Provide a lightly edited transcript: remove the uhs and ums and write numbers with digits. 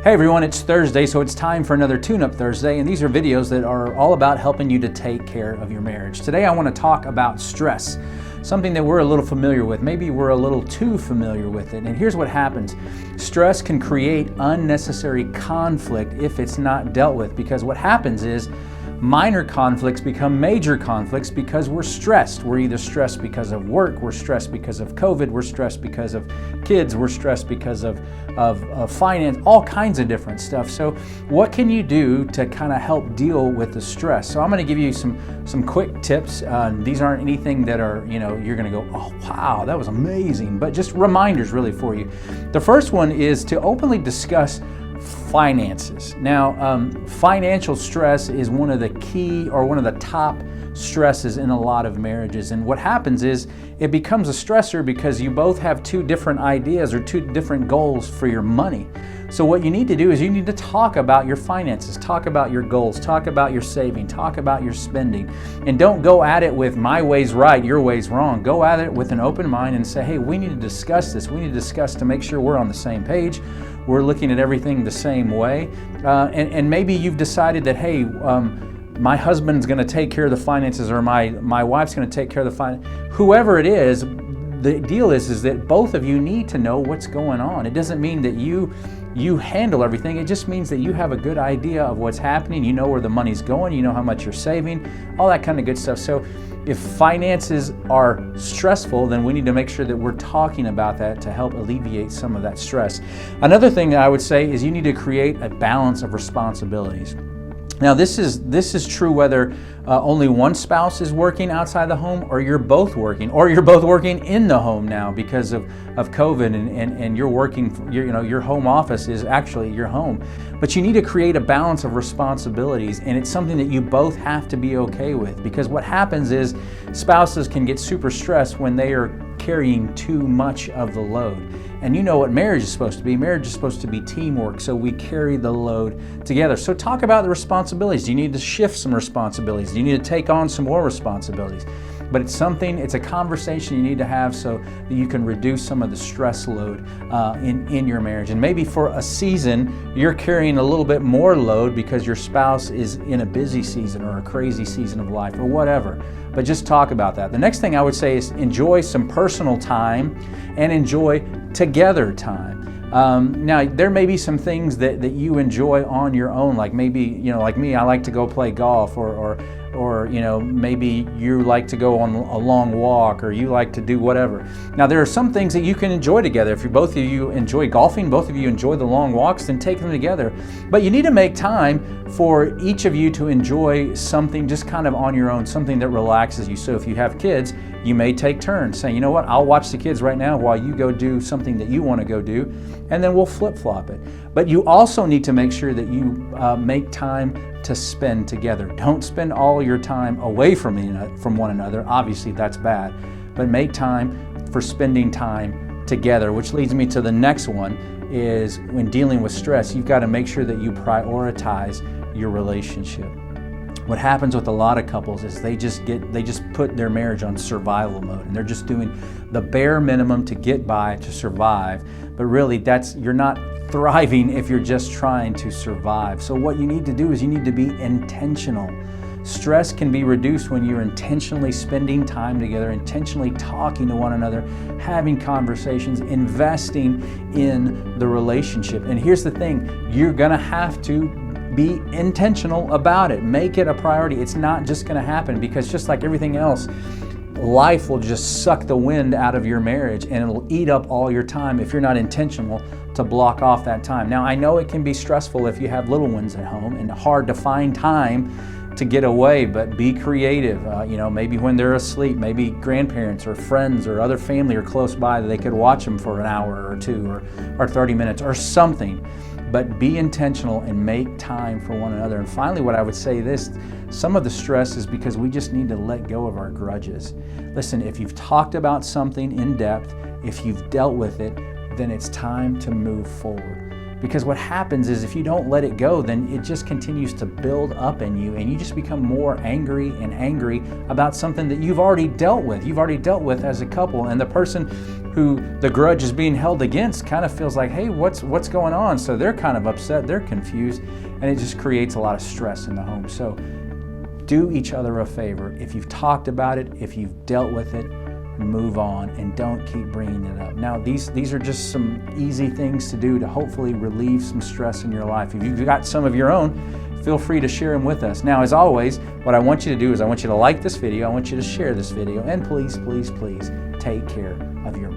Hey everyone, it's Thursday, so it's time for another Tune-Up Thursday, and these are videos that are all about helping you to take care of your marriage. Today I want to talk about stress, something that we're a little familiar with. Maybe we're a little too familiar with it, and here's what happens. Stress can create unnecessary conflict if it's not dealt with, because what happens is minor conflicts become major conflicts because we're stressed. We're either stressed because of work, we're stressed because of COVID, we're stressed because of kids, we're stressed because of finance, all kinds of different stuff. So what can you do to kind of help deal with the stress? So I'm going to give you some quick tips. These aren't anything that are, you're going to go, oh wow, that was amazing, but just reminders really for you. The first one is to openly discuss finances. Now, financial stress is one of the key or one of the top stresses in a lot of marriages. And what happens is it becomes a stressor because you both have two different ideas or two different goals for your money. So what you need to do is you need to talk about your finances, talk about your goals, talk about your saving, talk about your spending, and don't go at it with my way's right, your way's wrong. Go at it with an open mind and say, hey, we need to discuss this. We need to discuss to make sure we're on the same page. We're looking at everything the same way. And maybe you've decided that, hey, my husband's going to take care of the finances, or my wife's going to take care of the finances. Whoever it is, the deal is that both of you need to know what's going on. It doesn't mean that you handle everything. It just means that you have a good idea of what's happening. You know where the money's going. You know how much you're saving, all that kind of good stuff. So if finances are stressful, then we need to make sure that we're talking about that to help alleviate some of that stress. Another thing that I would say is you need to create a balance of responsibilities. Now, this is true whether only one spouse is working outside the home, or you're both working, or you're both working in the home now because of COVID, and you're working. Your home office is actually your home. But you need to create a balance of responsibilities, and it's something that you both have to be okay with, because what happens is spouses can get super stressed when they are carrying too much of the load. And you know what marriage is supposed to be. Marriage is supposed to be teamwork, so we carry the load together. So talk about the responsibilities. Do you need to shift some responsibilities? Do you need to take on some more responsibilities? But it's a conversation you need to have so that you can reduce some of the stress load in your marriage. And maybe for a season, you're carrying a little bit more load because your spouse is in a busy season or a crazy season of life or whatever. But just talk about that. The next thing I would say is enjoy some personal time and enjoy together time. Now, there may be some things that you enjoy on your own, like maybe, like me, I like to go play golf, or maybe you like to go on a long walk, or you like to do whatever. Now, there are some things that you can enjoy together. If both of you enjoy golfing, both of you enjoy the long walks, then take them together. But you need to make time for each of you to enjoy something just kind of on your own, something that relaxes you. So if you have kids, you may take turns saying, you know what, I'll watch the kids right now while you go do something that you want to go do, and then we'll flip-flop it. But you also need to make sure that you make time to spend together. Don't spend all your time away from one another. Obviously, that's bad. But make time for spending time together, which leads me to the next one, is when dealing with stress, you've got to make sure that you prioritize your relationship. What happens with a lot of couples is they just put their marriage on survival mode, and they're just doing the bare minimum to get by, to survive. But really, you're not thriving if you're just trying to survive. So what you need to do is you need to be intentional. Stress can be reduced when you're intentionally spending time together, intentionally talking to one another, having conversations, investing in the relationship. And here's the thing, you're gonna have to be intentional about it. Make it a priority. It's not just going to happen, because just like everything else, life will just suck the wind out of your marriage, and it'll eat up all your time if you're not intentional to block off that time. Now, I know it can be stressful if you have little ones at home and hard to find time to get away, but be creative. Maybe when they're asleep, maybe grandparents or friends or other family are close by that they could watch them for an hour or two or 30 minutes or something. But be intentional and make time for one another. And finally, what I would say some of the stress is because we just need to let go of our grudges. Listen, if you've talked about something in depth, if you've dealt with it, then it's time to move forward. Because what happens is if you don't let it go, then it just continues to build up in you, and you just become more angry and angry about something that you've already dealt with. You've already dealt with as a couple, and the person who the grudge is being held against kind of feels like, hey, what's going on? So they're kind of upset, they're confused, and it just creates a lot of stress in the home. So do each other a favor. If you've talked about it, if you've dealt with it, move on and don't keep bringing it up. Now, these are just some easy things to do to hopefully relieve some stress in your life. If you've got some of your own, feel free to share them with us. Now, as always, what I want you to do is I want you to like this video, I want you to share this video, and please, please, please take care of your